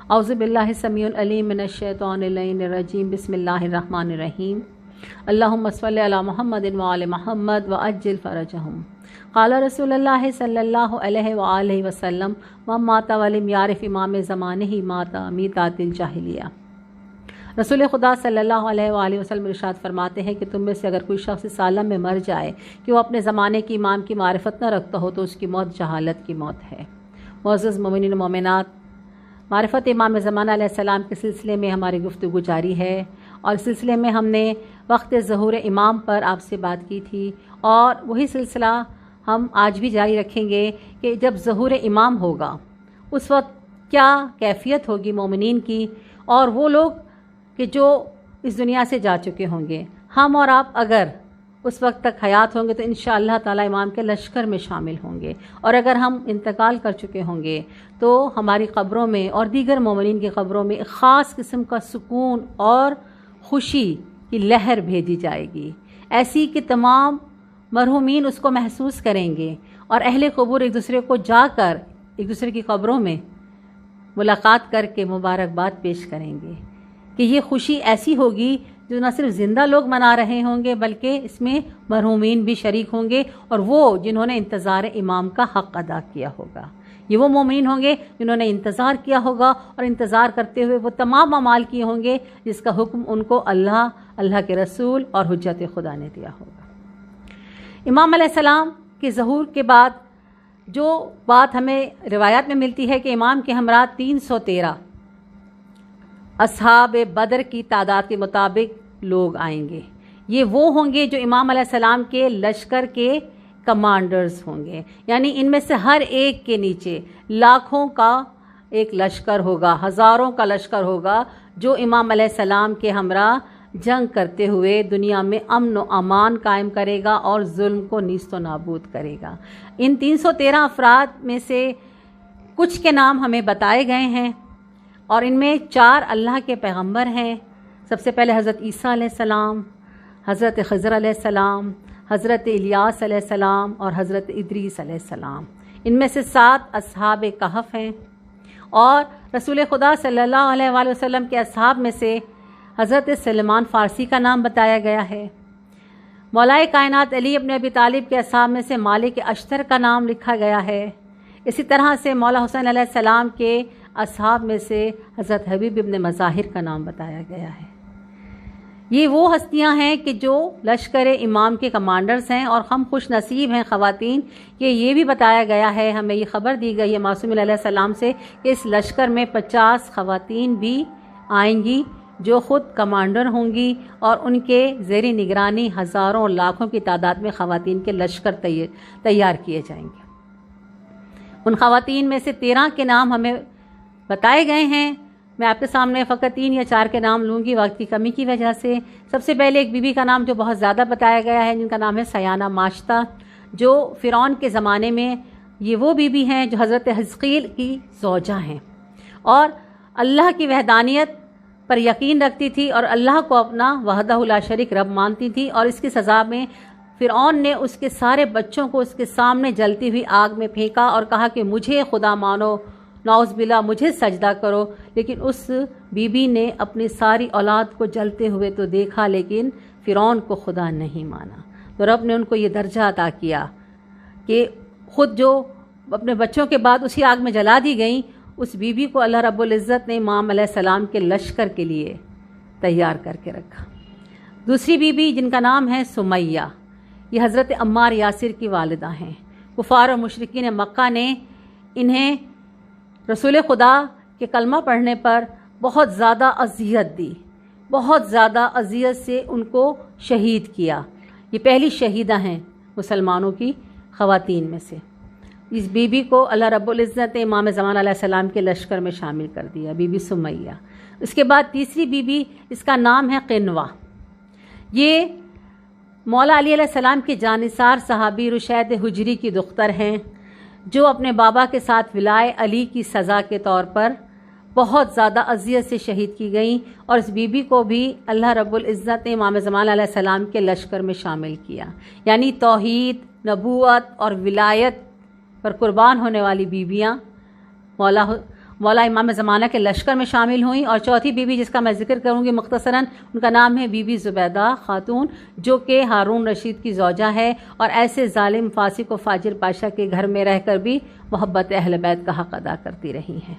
اعوذ باللہ السمیع العلیم من الشیطان اللعین الرجیم بسم اللہ الرحمن الرحیم اللہم صلی علی محمد وآل محمد وعجل فرجہم۔ قال رسول اللہ صلی اللہ علیہ وآلہ وسلم من مات ولم یعرف امام زمانہ مات میتات الجاہلیہ۔ رسول خدا صلی اللہ علیہ وآلہ وسلم ارشاد فرماتے ہیں کہ تم میں سے اگر کوئی شخص اس عالم میں مر جائے کہ وہ اپنے زمانے کی امام کی معرفت نہ رکھتا ہو تو اس کی موت جہالت کی موت ہے۔ معزز مومنین و مومنات، معرفت امام زمانہ علیہ السلام کے سلسلے میں ہماری گفتگو جاری ہے، اور اس سلسلے میں ہم نے وقت ظہور امام پر آپ سے بات کی تھی، اور وہی سلسلہ ہم آج بھی جاری رکھیں گے کہ جب ظہور امام ہوگا اس وقت کیا کیفیت ہوگی مومنین کی، اور وہ لوگ کہ جو اس دنیا سے جا چکے ہوں گے۔ ہم اور آپ اگر اس وقت تک حیات ہوں گے تو انشاءاللہ تعالی امام کے لشکر میں شامل ہوں گے، اور اگر ہم انتقال کر چکے ہوں گے تو ہماری قبروں میں اور دیگر مومنین کی قبروں میں ایک خاص قسم کا سکون اور خوشی کی لہر بھیجی جائے گی، ایسی کہ تمام مرحومین اس کو محسوس کریں گے، اور اہل قبور ایک دوسرے کو جا کر ایک دوسرے کی قبروں میں ملاقات کر کے مبارکباد پیش کریں گے کہ یہ خوشی ایسی ہوگی جو نہ صرف زندہ لوگ منا رہے ہوں گے بلکہ اس میں مرحومین بھی شریک ہوں گے، اور وہ جنہوں نے انتظار امام کا حق ادا کیا ہوگا، یہ وہ مومنین ہوں گے جنہوں نے انتظار کیا ہوگا، اور انتظار کرتے ہوئے وہ تمام اعمال کیے ہوں گے جس کا حکم ان کو اللہ کے رسول اور حجت خدا نے دیا ہوگا۔ امام علیہ السلام کے ظہور کے بعد جو بات ہمیں روایات میں ملتی ہے کہ امام کے ہمراہ 313 اصحاب بدر کی تعداد کے مطابق لوگ آئیں گے۔ یہ وہ ہوں گے جو امام علیہ السلام کے لشکر کے کمانڈرز ہوں گے، یعنی ان میں سے ہر ایک کے نیچے لاکھوں کا ایک لشکر ہوگا، ہزاروں کا لشکر ہوگا جو امام علیہ السلام کے ہمراہ جنگ کرتے ہوئے دنیا میں امن و امان قائم کرے گا اور ظلم کو نیست و نابود کرے گا۔ ان 313 افراد میں سے کچھ کے نام ہمیں بتائے گئے ہیں، اور ان میں 4 اللہ کے پیغمبر ہیں۔ سب سے پہلے حضرت عیسیٰ علیہ السلام، حضرت خضر علیہ السلام، حضرت الیاس علیہ السلام اور حضرت ادریس علیہ السلام۔ ان میں سے 7 اصحاب کہف ہیں، اور رسول خدا صلی اللہ علیہ وآلہ وسلم کے اصحاب میں سے حضرت سلمان فارسی کا نام بتایا گیا ہے۔ مولائے کائنات علی ابن ابی طالب کے اصحاب میں سے مالک اشتر کا نام لکھا گیا ہے۔ اسی طرح سے مولا حسین علیہ السلام کے اصحاب میں سے حضرت حبیب ابن مظاہر کا نام بتایا گیا ہے۔ یہ وہ ہستیاں ہیں کہ جو لشکر امام کے کمانڈرز ہیں، اور ہم خوش نصیب ہیں خواتین کہ یہ بھی بتایا گیا ہے، ہمیں یہ خبر دی گئی ہے معصوم علیہ السلام سے کہ اس لشکر میں 50 خواتین بھی آئیں گی جو خود کمانڈر ہوں گی، اور ان کے زیر نگرانی ہزاروں اور لاکھوں کی تعداد میں خواتین کے لشکر تیار کیے جائیں گے۔ ان خواتین میں سے 13 کے نام ہمیں بتائے گئے ہیں۔ میں آپ کے سامنے فقط 3 یا 4 کے نام لوں گی وقت کی کمی کی وجہ سے۔ سب سے پہلے ایک بی بی کا نام جو بہت زیادہ بتایا گیا ہے، جن کا نام ہے سیانہ ماشطہ، جو فرعون کے زمانے میں یہ وہ بی بی ہیں جو حضرت حزقیل کی زوجہ ہیں، اور اللہ کی وحدانیت پر یقین رکھتی تھی اور اللہ کو اپنا وحدہ لا شریک رب مانتی تھی، اور اس کی سزا میں فرعون نے اس کے سارے بچوں کو اس کے سامنے جلتی ہوئی آگ میں پھینکا اور کہا کہ مجھے خدا مانو، نعوذ باللہ مجھے سجدہ کرو، لیکن اس بی بی نے اپنی ساری اولاد کو جلتے ہوئے تو دیکھا لیکن فرعون کو خدا نہیں مانا، تو رب نے ان کو یہ درجہ عطا کیا کہ خود جو اپنے بچوں کے بعد اسی آگ میں جلا دی گئیں، اس بی بی کو اللہ رب العزت نے امام علیہ السلام کے لشکر کے لیے تیار کر کے رکھا۔ دوسری بی بی جن کا نام ہے سمیہ، یہ حضرت عمار یاسر کی والدہ ہیں۔ کفار اور مشرکین مکہ نے انہیں رسول خدا کے کلمہ پڑھنے پر بہت زیادہ اذیت دی، بہت زیادہ اذیت سے ان کو شہید کیا۔ یہ پہلی شہیدہ ہیں مسلمانوں کی خواتین میں سے۔ اس بی بی کو اللہ رب العزت نے امام زمانہ علیہ السلام کے لشکر میں شامل کر دیا، بی بی سمیہ۔ اس کے بعد تیسری بی بی، اس کا نام ہے قنوہ۔ یہ مولا علی علیہ السلام کے جانثار صحابی رشید حجری کی دختر ہیں، جو اپنے بابا کے ساتھ ولائے علی کی سزا کے طور پر بہت زیادہ اذیت سے شہید کی گئیں، اور اس بی بی کو بھی اللہ رب العزت نے امام زمانہ علیہ السلام کے لشکر میں شامل کیا، یعنی توحید، نبوت اور ولایت پر قربان ہونے والی بیویاں مولا مولا امام زمانہ کے لشکر میں شامل ہوئیں. اور چوتھی بیوی جس کا میں ذکر کروں گی مختصراً، ان کا نام ہے بی بی زبیدہ خاتون، جو کہ ہارون رشید کی زوجہ ہے اور ایسے ظالم فاسق و فاجر بادشاہ کے گھر میں رہ کر بھی محبت اہل بیت کا حق ادا کرتی رہی ہیں.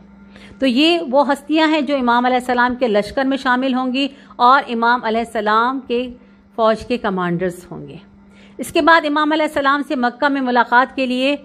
تو یہ وہ ہستیاں ہیں جو امام علیہ السلام کے لشکر میں شامل ہوں گی اور امام علیہ السلام کے فوج کے کمانڈرز ہوں گے. اس کے بعد امام علیہ السلام سے مکہ میں ملاقات کے لیے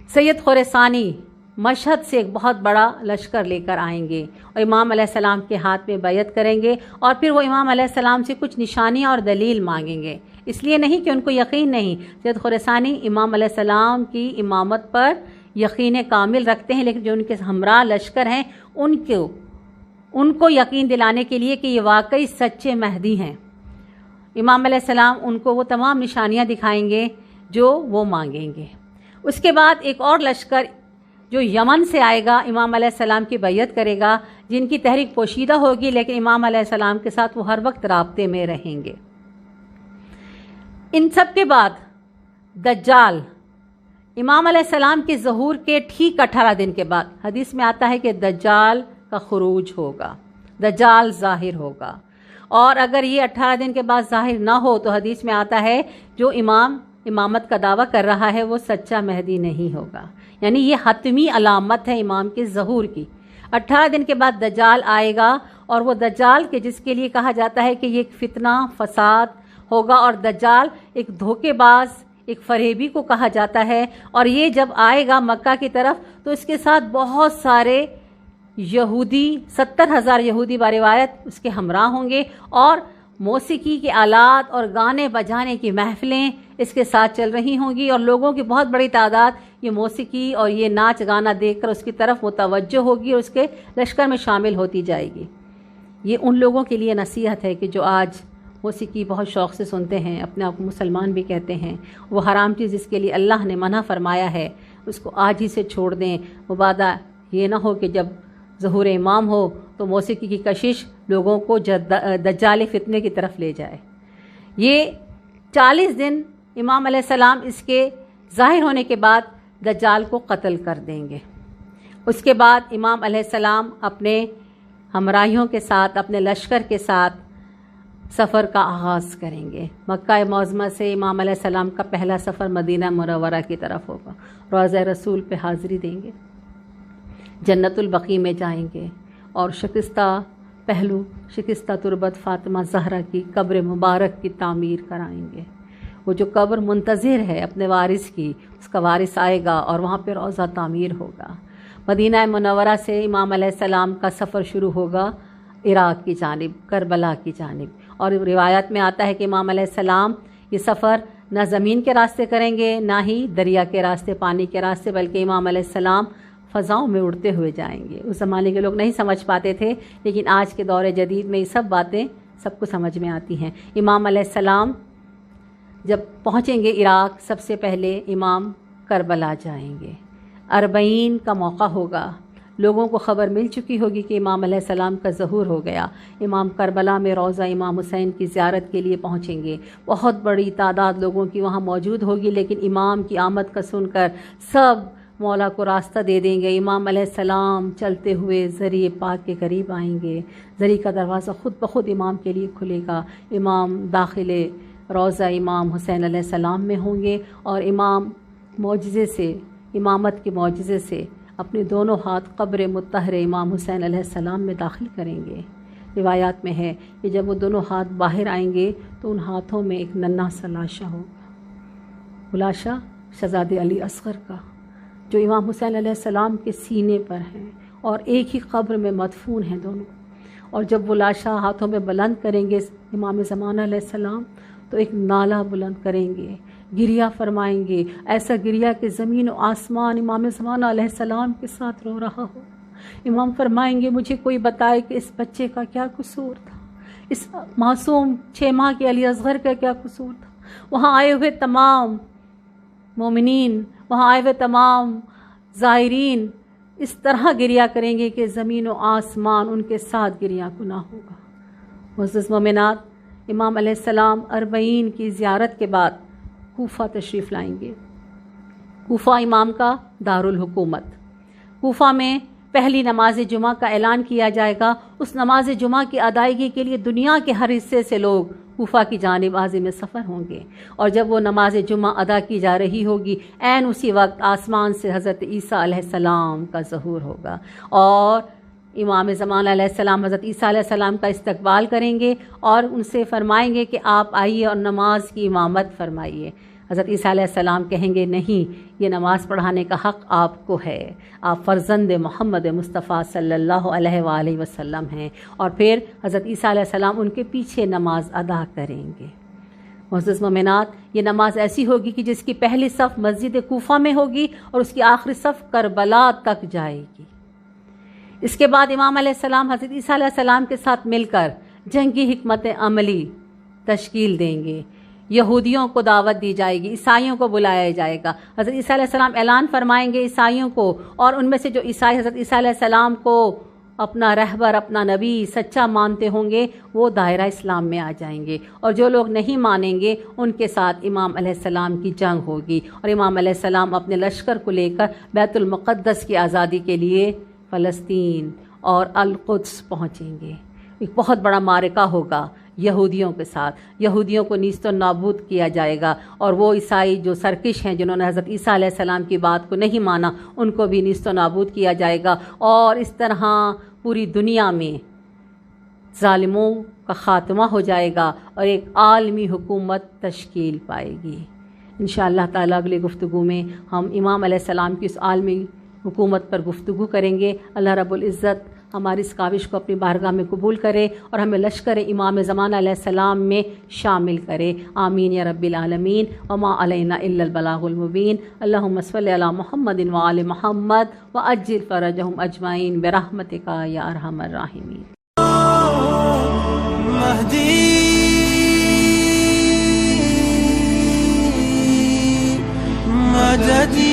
سید خراسانی مشہد سے ایک بہت بڑا لشکر لے کر آئیں گے اور امام علیہ السلام کے ہاتھ میں بیعت کریں گے، اور پھر وہ امام علیہ السلام سے کچھ نشانیاں اور دلیل مانگیں گے. اس لیے نہیں کہ ان کو یقین نہیں، سید خراسانی امام علیہ السلام کی امامت پر یقین کامل رکھتے ہیں، لیکن جو ان کے ہمراہ لشکر ہیں ان کو یقین دلانے کے لیے کہ یہ واقعی سچے مہدی ہیں، امام علیہ السلام ان کو وہ تمام نشانیاں دکھائیں گے جو وہ مانگیں گے. اس کے بعد ایک اور لشکر جو یمن سے آئے گا امام علیہ السلام کی بیعت کرے گا، جن کی تحریک پوشیدہ ہوگی لیکن امام علیہ السلام کے ساتھ وہ ہر وقت رابطے میں رہیں گے. ان سب کے بعد دجال امام علیہ السلام کے ظہور کے ٹھیک 18 دن کے بعد حدیث میں آتا ہے کہ دجال کا خروج ہوگا، دجال ظاہر ہوگا. اور اگر یہ 18 دن کے بعد ظاہر نہ ہو تو حدیث میں آتا ہے جو امامت کا دعویٰ کر رہا ہے وہ سچا مہدی نہیں ہوگا. یعنی یہ حتمی علامت ہے امام کے ظہور کی. 18 دن کے بعد دجال آئے گا، اور وہ دجال کے جس کے لیے کہا جاتا ہے کہ یہ ایک فتنہ فساد ہوگا، اور دجال ایک دھوکے باز، ایک فریبی کو کہا جاتا ہے. اور یہ جب آئے گا مکہ کی طرف تو اس کے ساتھ بہت سارے یہودی، 70,000 یہودی باروایت اس کے ہمراہ ہوں گے، اور موسیقی کے آلات اور گانے بجانے کی محفلیں اس کے ساتھ چل رہی ہوں گی، اور لوگوں کی بہت بڑی تعداد یہ موسیقی اور یہ ناچ گانا دیکھ کر اس کی طرف متوجہ ہوگی اور اس کے لشکر میں شامل ہوتی جائے گی. یہ ان لوگوں کے لیے نصیحت ہے کہ جو آج موسیقی بہت شوق سے سنتے ہیں، اپنے آپ کو مسلمان بھی کہتے ہیں، وہ حرام چیز جس کے لیے اللہ نے منع فرمایا ہے اس کو آج ہی سے چھوڑ دیں. مبادہ یہ نہ ہو کہ جب ظہور امام ہو تو موسیقی کی کشش لوگوں کو دجال فتنے کی طرف لے جائے. یہ 40 دن امام علیہ السلام اس کے ظاہر ہونے کے بعد دجال کو قتل کر دیں گے. اس کے بعد امام علیہ السلام اپنے ہمراہیوں کے ساتھ، اپنے لشکر کے ساتھ سفر کا آغاز کریں گے. مکہ معظمہ سے امام علیہ السلام کا پہلا سفر مدینہ منورہ کی طرف ہوگا. روضہ رسول پہ حاضری دیں گے، جنت البقیع میں جائیں گے، اور شکستہ پہلو، شکستہ تربت فاطمہ زہرا کی قبر مبارک کی تعمیر کرائیں گے. وہ جو قبر منتظر ہے اپنے وارث کی، اس کا وارث آئے گا اور وہاں پہ روضہ تعمیر ہوگا. مدینہ منورہ سے امام علیہ السلام کا سفر شروع ہوگا عراق کی جانب، کربلا کی جانب. اور روایات میں آتا ہے کہ امام علیہ السلام یہ سفر نہ زمین کے راستے کریں گے، نہ ہی دریا کے راستے، پانی کے راستے، بلکہ امام علیہ السلام فضاؤں میں اڑتے ہوئے جائیں گے. اس زمانے کے لوگ نہیں سمجھ پاتے تھے، لیکن آج کے دور جدید میں یہ سب باتیں سب کو سمجھ میں آتی ہیں. امام علیہ السلام جب پہنچیں گے عراق، سب سے پہلے امام کربلا جائیں گے. 40 کا موقع ہوگا، لوگوں کو خبر مل چکی ہوگی کہ امام علیہ السلام کا ظہور ہو گیا. امام کربلا میں روضہ امام حسین کی زیارت کے لیے پہنچیں گے. بہت بڑی تعداد لوگوں کی وہاں موجود ہوگی، لیکن امام کی آمد کا سن کر سب مولا کو راستہ دے دیں گے. امام علیہ السلام چلتے ہوئے زری پاک کے قریب آئیں گے. زری کا دروازہ خود بخود امام کے لیے کھلے گا. امام داخل روضہ امام حسین علیہ السلام میں ہوں گے، اور امام معجزے سے، امامت کے معجزے سے اپنے دونوں ہاتھ قبر مطہر امام حسین علیہ السلام میں داخل کریں گے. روایات میں ہے کہ جب وہ دونوں ہاتھ باہر آئیں گے تو ان ہاتھوں میں ایک ننھا سا لاشا ہوگا، وہ لاشا شہزادے علی اصغر کا، جو امام حسین علیہ السلام کے سینے پر ہیں اور ایک ہی قبر میں مدفون ہیں دونوں. اور جب وہ لاشا ہاتھوں میں بلند کریں گے امام زمانہ علیہ السلام تو ایک نالہ بلند کریں گے، گریہ فرمائیں گے، ایسا گریہ کہ زمین و آسمان امام زمانہ علیہ السلام کے ساتھ رو رہا ہو. امام فرمائیں گے مجھے کوئی بتائے کہ اس بچے کا کیا قصور تھا، اس معصوم 6 ماہ کے علی اصغر کا کیا قصور تھا. وہاں آئے ہوئے تمام مومنین، وہاں آئے ہوئے تمام زائرین اس طرح گریہ کریں گے کہ زمین و آسمان ان کے ساتھ گریہ گناہ ہوگا. معزز مومنات، امام علیہ السلام 40 کی زیارت کے بعد کوفہ تشریف لائیں گے. کوفہ امام کا دارالحکومت. کوفہ میں پہلی نماز جمعہ کا اعلان کیا جائے گا۔ اس نماز جمعہ کی ادائیگی کے لیے دنیا کے ہر حصے سے لوگ کوفہ کی جانب عازم سفر ہوں گے، اور جب وہ نماز جمعہ ادا کی جا رہی ہوگی، عین اسی وقت آسمان سے حضرت عیسیٰ علیہ السلام کا ظہور ہوگا، اور امام زمان علیہ السلام حضرت عیسیٰ علیہ السلام کا استقبال کریں گے اور ان سے فرمائیں گے کہ آپ آئیے اور نماز کی امامت فرمائیے۔ حضرت عیسیٰ علیہ السلام کہیں گے نہیں، یہ نماز پڑھانے کا حق آپ کو ہے، آپ فرزند محمد مصطفیٰ صلی اللہ علیہ وآلہ وسلم ہیں، اور پھر حضرت عیسیٰ علیہ السلام ان کے پیچھے نماز ادا کریں گے۔ معزز مومنات، یہ نماز ایسی ہوگی کہ جس کی پہلی صف مسجد کوفہ میں ہوگی اور اس کی آخری صف کربلا تک جائے گی۔ اس کے بعد امام علیہ السلام حضرت عیسیٰ علیہ السلام کے ساتھ مل کر جنگی حکمت عملی تشکیل دیں گے۔ یہودیوں کو دعوت دی جائے گی، عیسائیوں کو بلایا جائے گا۔ حضرت عیسیٰ علیہ السلام اعلان فرمائیں گے عیسائیوں کو، اور ان میں سے جو عیسائی حضرت عیسیٰ علیہ السلام کو اپنا رہبر، اپنا نبی سچا مانتے ہوں گے، وہ دائرہ اسلام میں آ جائیں گے، اور جو لوگ نہیں مانیں گے ان کے ساتھ امام علیہ السلام کی جنگ ہوگی، اور امام علیہ السلام اپنے لشکر کو لے کر بیت المقدس کی آزادی کے لیے فلسطین اور القدس پہنچیں گے۔ ایک بہت بڑا معرکہ ہوگا یہودیوں کے ساتھ، یہودیوں کو نیست و نابود کیا جائے گا، اور وہ عیسائی جو سرکش ہیں جنہوں نے حضرت عیسیٰ علیہ السلام کی بات کو نہیں مانا، ان کو بھی نیست و نابود کیا جائے گا، اور اس طرح پوری دنیا میں ظالموں کا خاتمہ ہو جائے گا اور ایک عالمی حکومت تشکیل پائے گی۔ انشاءاللہ تعالیٰ اگلی گفتگو میں ہم امام علیہ السلام کی اس عالمی حکومت پر گفتگو کریں گے۔ اللہ رب العزت ہماری اس کاوش کو اپنی بارگاہ میں قبول کرے اور ہمیں لشکر امام زمان علیہ السلام میں شامل کرے، آمین یا رب العالمین۔ وما علینا الا البلاغ المبین۔ اللہم صلی علی محمد وآل محمد وعجل فرجہم اجمعین برحمتک یا ارحم الراحمین۔ مہدی مددی